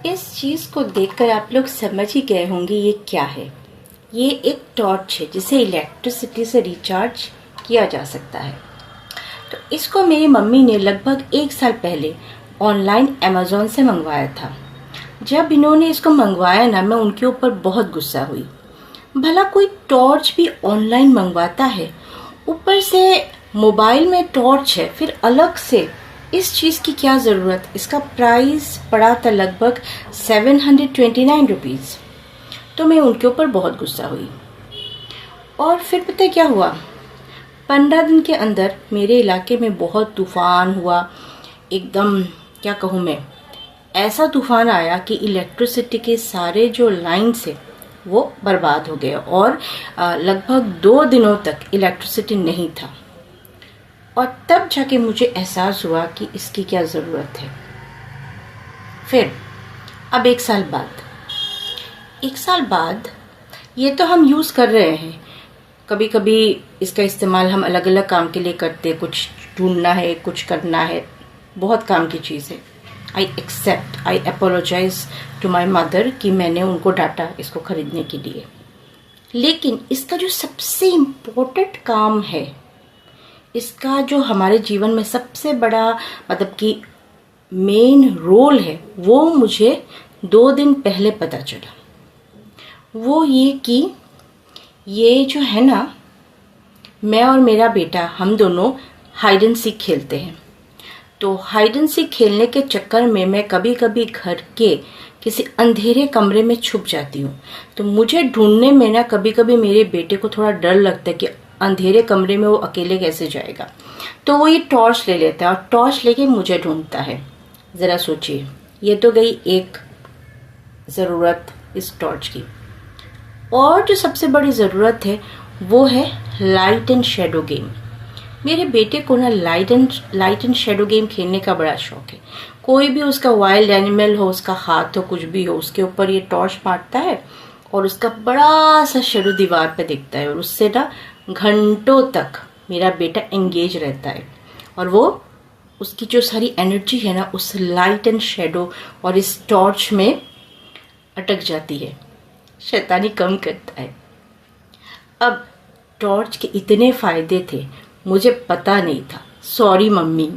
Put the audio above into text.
इस चीज़ को देखकर आप लोग समझ ही गए होंगे ये क्या है। ये एक टॉर्च है जिसे इलेक्ट्रिसिटी से रिचार्ज किया जा सकता है। तो इसको मेरी मम्मी ने लगभग 1 साल पहले ऑनलाइन अमेज़ॉन से मंगवाया था। जब इन्होंने इसको मंगवाया ना, मैं उनके ऊपर बहुत गुस्सा हुई। भला कोई टॉर्च भी ऑनलाइन मंगवाता है, ऊपर से मोबाइल में टॉर्च है, फिर अलग से इस चीज़ की क्या ज़रूरत। इसका प्राइस पड़ा था लगभग 729 रुपीज़। तो मैं उनके ऊपर बहुत गुस्सा हुई। और फिर पता है क्या हुआ, 15 दिन के अंदर मेरे इलाके में बहुत तूफ़ान हुआ। एकदम क्या कहूँ मैं, ऐसा तूफ़ान आया कि इलेक्ट्रिसिटी के सारे जो लाइन्स है वो बर्बाद हो गए और लगभग 2 दिनों तक इलेक्ट्रिसिटी नहीं था। और तब जाके मुझे एहसास हुआ कि इसकी क्या ज़रूरत है। फिर अब 1 साल बाद ये तो हम यूज़ कर रहे हैं। कभी कभी इसका इस्तेमाल हम अलग अलग काम के लिए करते हैं, कुछ ढूंढना है, कुछ करना है, बहुत काम की चीज़ है। आई अपोलोजाइज टू माई मदर कि मैंने उनको डांटा इसको खरीदने के लिए। लेकिन इसका जो सबसे इम्पोर्टेंट काम है, इसका जो हमारे जीवन में सबसे बड़ा मतलब कि मेन रोल है, वो मुझे 2 दिन पहले पता चला। वो ये कि ये जो है ना, मैं और मेरा बेटा हम दोनों हाइड एंड सीक खेलते हैं। तो हाइड एंड सीक खेलने के चक्कर में मैं कभी कभी घर के किसी अंधेरे कमरे में छुप जाती हूँ। तो मुझे ढूंढने में ना कभी कभी मेरे बेटे को थोड़ा डर लगता है कि अंधेरे कमरे में वो अकेले कैसे जाएगा। तो वो ये टॉर्च ले लेता है और टॉर्च लेके मुझे ढूंढता है। ज़रा सोचिए, ये तो गई एक ज़रूरत इस टॉर्च की। और जो सबसे बड़ी ज़रूरत है वो है लाइट एंड शेडो गेम। मेरे बेटे को ना लाइट एंड शेडो गेम खेलने का बड़ा शौक है। कोई भी उसका वाइल्ड एनिमल हो, उसका हाथ हो, कुछ भी हो, उसके ऊपर ये टॉर्च मारता है और उसका बड़ा सा शेडो दीवार पे दिखता है और उससे ना घंटों तक मेरा बेटा एंगेज रहता है। और वो उसकी जो सारी एनर्जी है ना उस लाइट एंड शेडो और इस टॉर्च में अटक जाती है, शैतानी कम करता है। अब टॉर्च के इतने फायदे थे, मुझे पता नहीं था। Sorry mummy.